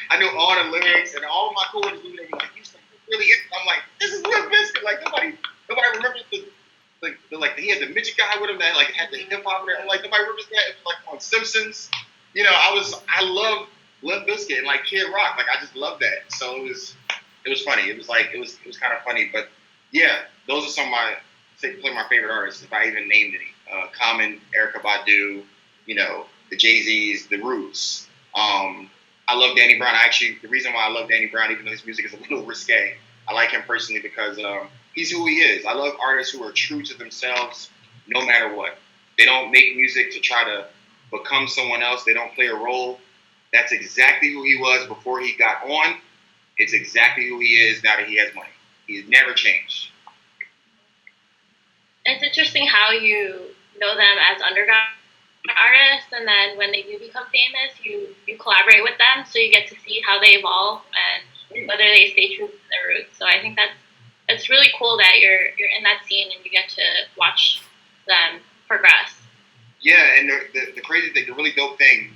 I knew all the lyrics, and all of my coworkers knew. They were like, "You really?" I'm like, "This is Limp Bizkit." Nobody remembers he had the midget guy with him that had the hip hop there. Nobody remembers that. It was on Simpsons. I love Limp Bizkit and Kid Rock. I just love that. So it was funny. It was kind of funny, but yeah, those are some of my favorite artists, if I even named any. Common, Erykah Badu, the Jay-Z's, the Roots. I love Danny Brown. The reason why I love Danny Brown, even though his music is a little risque, I like him personally because he's who he is. I love artists who are true to themselves no matter what. They don't make music to try to become someone else. They don't play a role. That's exactly who he was before he got on. It's exactly who he is now that he has money. He's never changed. It's interesting how you know them as underground artists, and then when they do become famous, you collaborate with them, so you get to see how they evolve and whether they stay true to their roots. So I think that's really cool that you're in that scene and you get to watch them progress. Yeah, and the crazy thing, the really dope thing,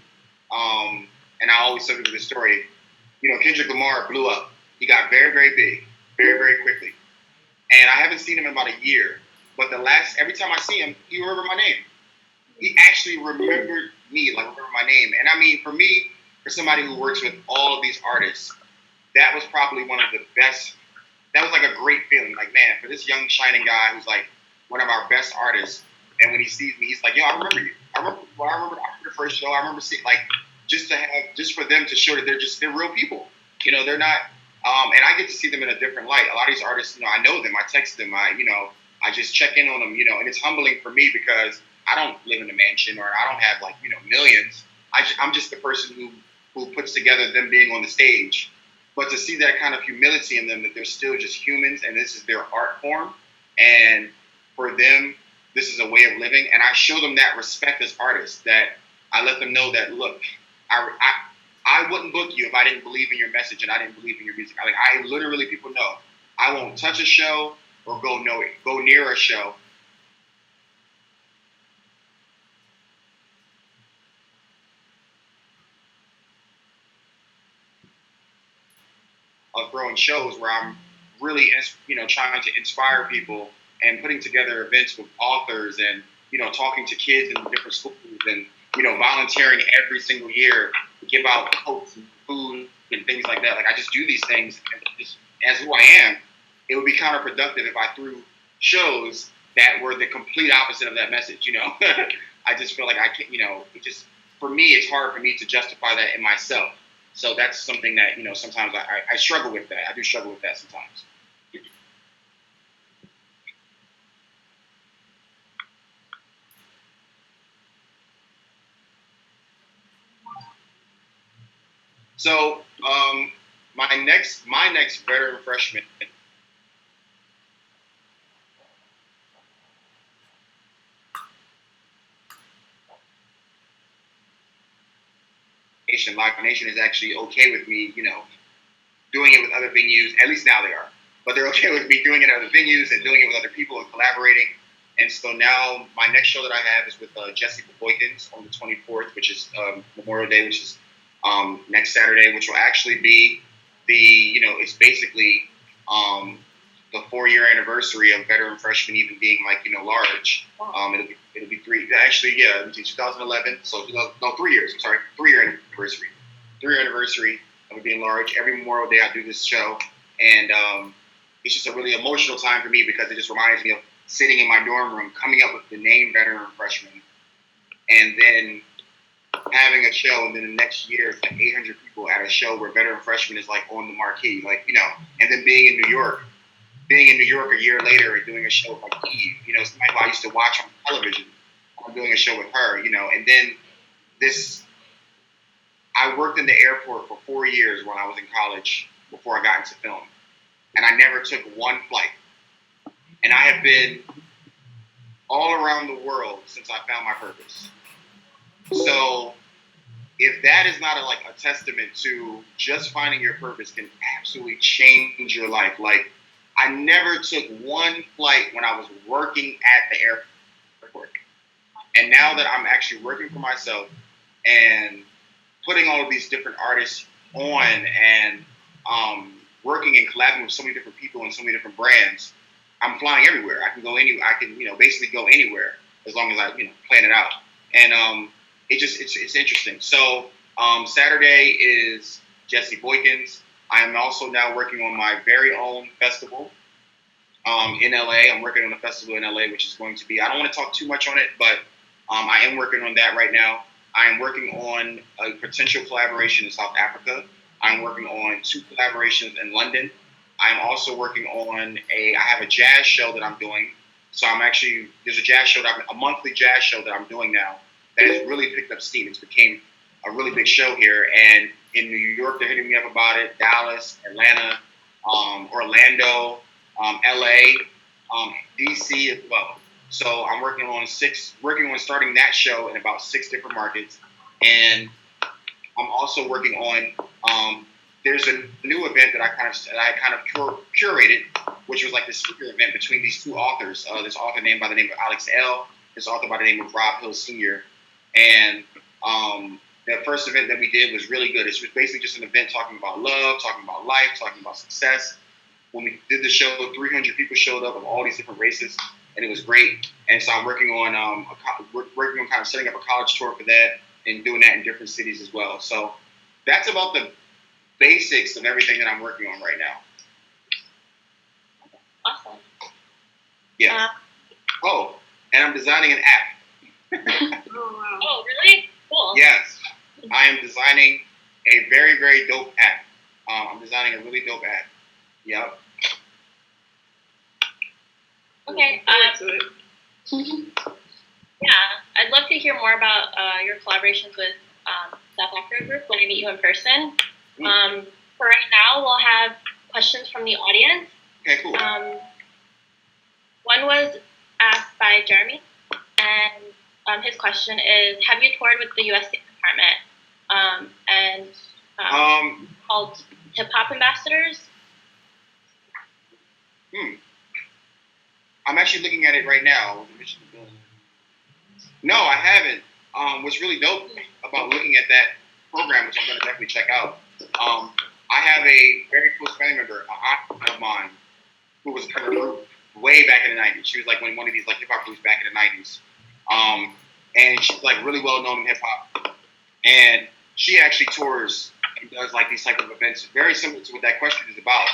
and I always tell people this story. Kendrick Lamar blew up. He got very, very big, very, very quickly. And I haven't seen him in about a year. But every time I see him, he remembered my name. He actually remembered me, like remember my name. And I mean, for me, for somebody who works with all of these artists, that was probably one of the best. That was like a great feeling. Like, man, for this young shining guy who's like one of our best artists, and when he sees me, he's like, "Yo, I remember you. I remember the first show. I remember seeing like just for them to show that they're real people. They're not. And I get to see them in a different light. A lot of these artists, I know them. I text them. I just check in on them. And it's humbling for me because I don't live in a mansion or I don't have like millions. I'm just the person who puts together them being on the stage. But to see that kind of humility in them, that they're still just humans and this is their art form, and for them, this is a way of living, and I show them that respect as artists. That I let them know that look, I wouldn't book you if I didn't believe in your message and I didn't believe in your music. I literally, people know, I won't touch a show or go near a show of throwing shows where I'm really, trying to inspire people and putting together events with authors and, talking to kids in different schools and, volunteering every single year to give out coats and food and things like that. Like, I just do these things just as who I am. It would be counterproductive if I threw shows that were the complete opposite of that message, I just feel like I can't, for me, it's hard for me to justify that in myself. So that's something that, sometimes I struggle with that. I do struggle with that sometimes. So my next veteran freshman Nation, Live Nation is actually okay with me, doing it with other venues. At least now they are, but they're okay with me doing it at other venues and doing it with other people and collaborating. And so now my next show that I have is with Jesse Boykins on the 24th, which is Memorial Day, which is next Saturday, which will actually be it's basically the 4-year anniversary of veteran freshmen even being like large. It'll be between 2011, so 3 years. I'm sorry, 3-year anniversary. 3-year anniversary of it being large. Every Memorial Day I do this show, and it's just a really emotional time for me because it just reminds me of sitting in my dorm room, coming up with the name veteran freshman, and then having a show, and then the next year it's like 800 people at a show where veteran freshman is like on the marquee, and then being in New York a year later and doing a show with like Eve, somebody who I used to watch on television. I'm doing a show with her, and then I worked in the airport for 4 years when I was in college before I got into film, and I never took one flight, and I have been all around the world since I found my purpose. So if that is not a testament to just finding your purpose can absolutely change your life. Like, I never took one flight when I was working at the airport. And now that I'm actually working for myself and putting all of these different artists on and working and collaborating with so many different people and so many different brands, I'm flying everywhere. I can go I can basically go anywhere as long as I plan it out. And it's interesting. So Saturday is Jesse Boykins. I am also now working on my very own festival in LA. I'm working on a festival in LA, which is going to be, I don't want to talk too much on it, but I am working on that right now. I am working on a potential collaboration in South Africa. I'm working on 2 collaborations in London. I'm also working on I have a jazz show that I'm doing. So there's a monthly jazz show that I'm doing now that has really picked up steam. It's became a really big show here. And in New York, they're hitting me up about it. Dallas, Atlanta, Orlando, LA, DC as well. So I'm working on starting that show in about 6 different markets, and I'm also working on there's a new event that I kind of curated, which was like this speaker event between these two authors. This author named by the name of Alex L. This author by the name of Rob Hill Sr. And the first event that we did was really good. It was basically just an event talking about love, talking about life, talking about success. When we did the show, 300 people showed up of all these different races, and it was great. And so I'm working on kind of setting up a college tour for that and doing that in different cities as well. So that's about the basics of everything that I'm working on right now. Awesome. Yeah. And I'm designing an app. Oh, really? Cool. Yes. I am designing a very, very dope app. I'm designing a really dope app. Yep. Okay. Yeah, I'd love to hear more about your collaborations with South Africa Group when I meet you in person. For right now, we'll have questions from the audience. Okay, cool. One was asked by Jeremy, and his question is: have you toured with the U.S. State Department called Hip Hop Ambassadors? I'm actually looking at it right now. No, I haven't. What's really dope about looking at that program, which I'm going to definitely check out, I have a very close family member, a aunt of mine, who was kind of way back in the 90s. She was like one of these like hip hop groups back in the 90s. And she's like really well known in hip hop. And she actually tours and does like these type of events, very similar to what that question is about.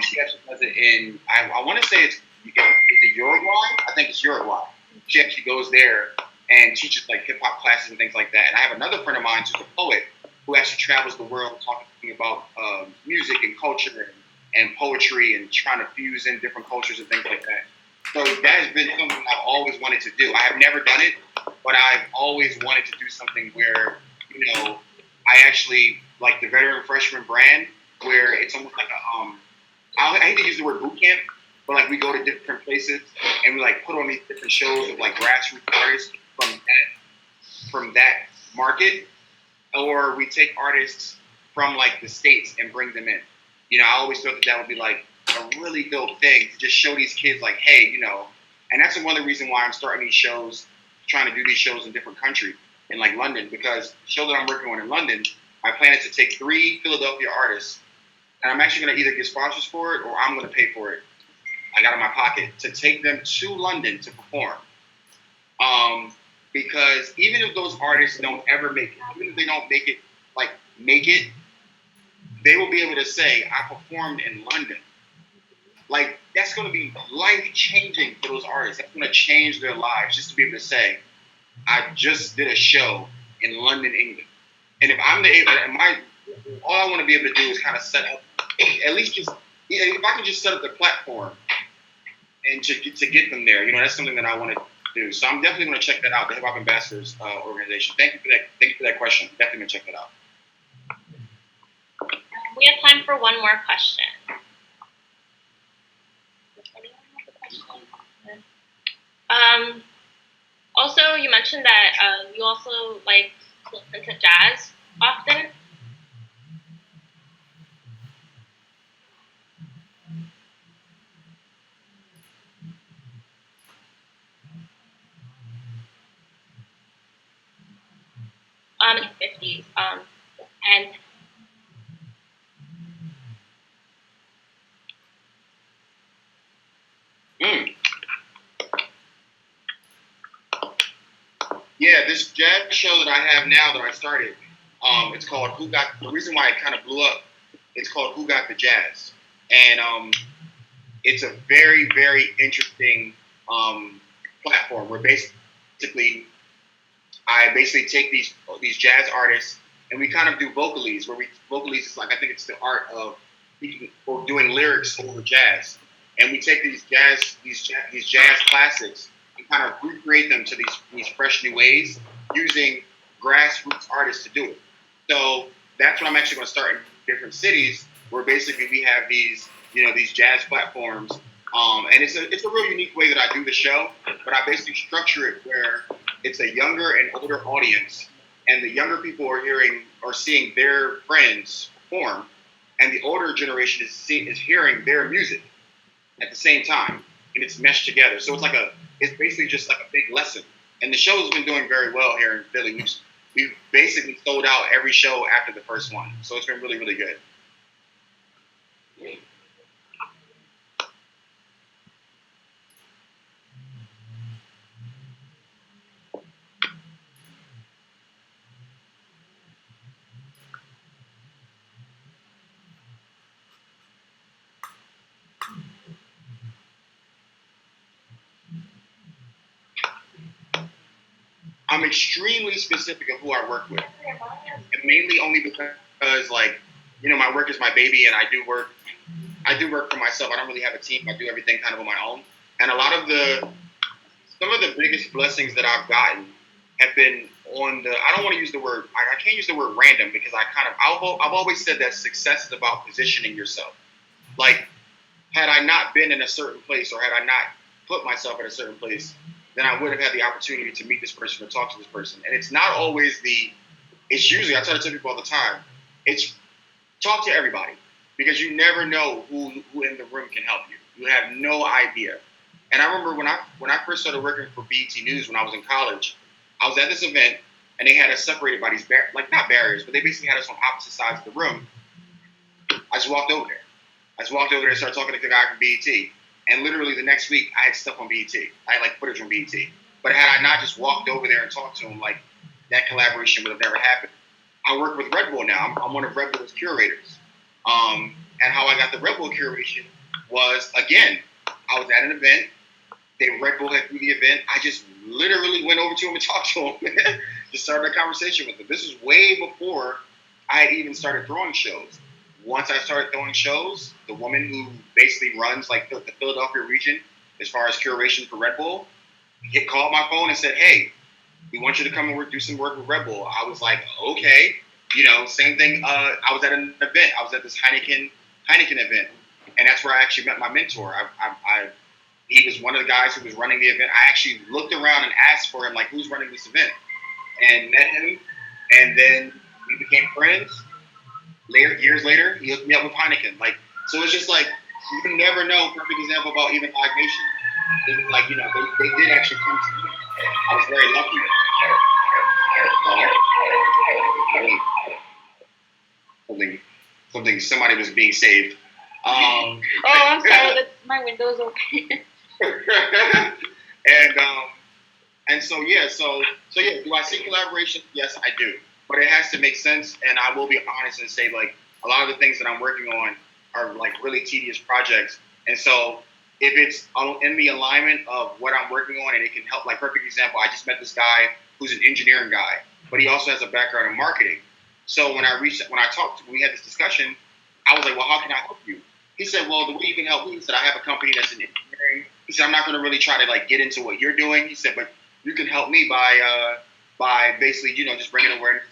She actually does it in, I want to say is it Uruguay? I think it's Uruguay. She actually goes there and teaches like hip hop classes and things like that. And I have another friend of mine who's a poet who actually travels the world talking about music and culture and poetry and trying to fuse in different cultures and things like that. So that has been something I've always wanted to do. I have never done it, but I've always wanted to do something where, I actually like the veteran freshman brand where it's almost like I hate to use the word boot camp, but like we go to different places and we like put on these different shows of like grassroots artists from that market, or we take artists from like the States and bring them in. I always thought that would be like a really dope thing to just show these kids like, hey, and that's one of the reasons why I'm starting these shows, trying to do these shows in different countries, in like London, because the show that I'm working on in London, my plan is to take 3 Philadelphia artists, and I'm actually going to either get sponsors for it or I'm going to pay for it. I got in my pocket to take them to London to perform. Because even if those artists don't ever make it, even if they don't make it, they will be able to say, I performed in London. Like, that's going to be life-changing for those artists. That's going to change their lives just to be able to say, I just did a show in London, England. And if I'm all I want to be able to do is kind of set up, at least just, if I can just set up the platform and to get them there, that's something that I want to do. So I'm definitely going to check that out, the Hip Hop Ambassadors organization. Thank you for that question. Definitely going to check that out. We have time for one more question. Also, you mentioned that you also like to listen to jazz often. In the 50s. And Yeah, this jazz show that I have now that I started, it's called the reason why it kind of blew up, it's called Who Got the Jazz. And it's a very, very interesting platform where basically I take these jazz artists and we kind of do vocalies, vocalies is like, I think it's the art of speaking or doing lyrics over jazz. And we take these jazz classics and kind of recreate them to these fresh new ways using grassroots artists to do it. So that's what I'm actually going to start in different cities where basically we have these jazz platforms And it's a real unique way that I do the show, but I basically structure it where it's a younger and older audience, and the younger people are seeing their friends perform, and the older generation is hearing their music at the same time, and it's meshed together. So it's basically just like a big lesson. And the show's been doing very well here in Philly. We've basically sold out every show after the first one, so it's been really, really good. I'm extremely specific of who I work with, and mainly only because, like, my work is my baby, and I do work for myself. I don't really have a team. I do everything kind of on my own. And some of the biggest blessings that I've gotten have been I don't want to use the word, I can't use the word random, because I've always said that success is about positioning yourself. Like, had I not been in a certain place, or had I not put myself in a certain place, then I would have had the opportunity to meet this person or talk to this person. And it's not always it's usually, I try to tell people all the time, it's talk to everybody, because you never know who in the room can help you. You have no idea. And I remember when I first started working for BET News when I was in college, I was at this event, and they had us separated by these not barriers, but they basically had us on opposite sides of the room. I just walked over there. and started talking to the guy from BET. And literally the next week, I had stuff on BET. I had like footage on BET. But had I not just walked over there and talked to him, like, that collaboration would have never happened. I work with Red Bull now. I'm one of Red Bull's curators. And how I got the Red Bull curation was, again, I was at an event. Red Bull had through the event. I just literally went over to him and talked to him. Just started a conversation with him. This is way before I had even started throwing shows. Once I started throwing shows, the woman who basically runs like the Philadelphia region as far as curation for Red Bull, called my phone and said, "Hey, we want you to come and do some work with Red Bull." I was like, okay. Same thing. I was at an event. I was at this Heineken event, and that's where I actually met my mentor. He was one of the guys who was running the event. I actually looked around and asked for him, like, who's running this event, and met him, and then we became friends. Years later, he hooked me up with Heineken. Like, so it's just like, you never know. Perfect example about even Live Nation. It was like, they did actually come to me. I was very lucky. Somebody was being saved. Oh, I'm sorry. My window's open. And so yeah. Do I see collaboration? Yes, I do. But it has to make sense, and I will be honest and say, like, a lot of the things that I'm working on are like really tedious projects. And so if it's in the alignment of what I'm working on and it can help, like, perfect example, I just met this guy who's an engineering guy, but he also has a background in marketing. So when we had this discussion, I was like, well, how can I help you? He said, well, the way you can help me, he said, I have a company that's in engineering. He said, I'm not going to really try to, like, get into what you're doing. He said, but you can help me by basically, just bringing awareness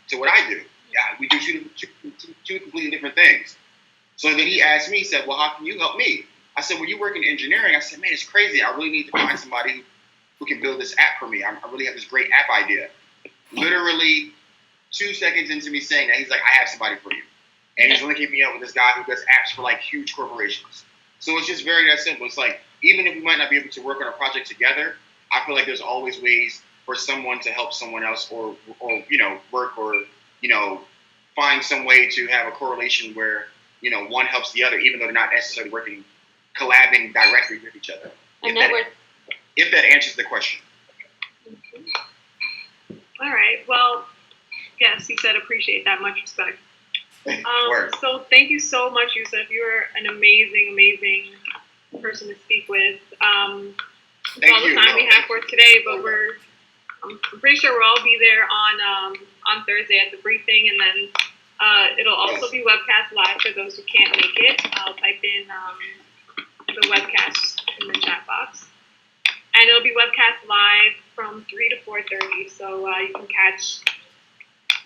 to what I do. Yeah, we do two completely different things. So then he asked me, he said, well, how can you help me? I said, well, you work in engineering. I said, man, it's crazy. I really need to find somebody who can build this app for me. I really have this great app idea. Literally 2 seconds into me saying that, he's like, I have somebody for you. And he's linking me up with this guy who does apps for, like, huge corporations. So it's just very that simple. It's like, even if we might not be able to work on a project together, I feel like there's always ways for someone to help someone else or work or, find some way to have a correlation where, one helps the other, even though they're not necessarily collabing directly with each other. If that answers the question. All right. Well, yes, he said appreciate that. Much respect. So thank you so much, Yusuf. You're an amazing, amazing person to speak with. That's all the time we have for today, but I'm pretty sure we'll all be there on Thursday at the briefing, and then it'll also be webcast live for those who can't make it. I'll type in the webcast in the chat box, and it'll be webcast live from 3 to 4:30, so you can catch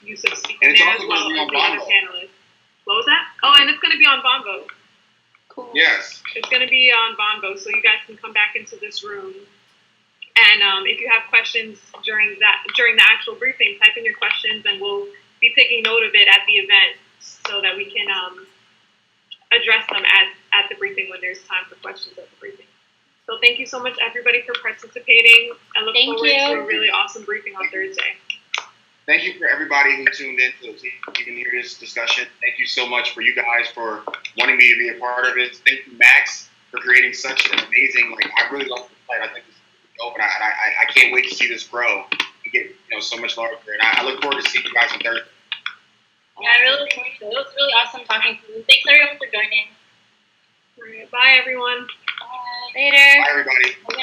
Yusuf speaking there as well as the other panelists. What was that? Oh, and it's going to be on Vonvo. Cool. Yes. It's going to be on Vonvo, so you guys can come back into this room. And if you have questions during the actual briefing, type in your questions, and we'll be taking note of it at the event so that we can address them at the briefing when there's time for questions at the briefing. So thank you so much, everybody, for participating. I look forward to a really awesome briefing on Thursday. Thank you for everybody who tuned in to even hear this discussion. Thank you so much for you guys for wanting me to be a part of it. Thank you, Max, for creating such an amazing, I really love the fight. I think it's dope, and I can't wait to see this grow and get so much larger. And I look forward to seeing you guys on Thursday. Yeah, I really look forward to it. It was really awesome talking to you. Thanks everyone for joining. All right, bye, everyone. Bye. Later. Bye, everybody.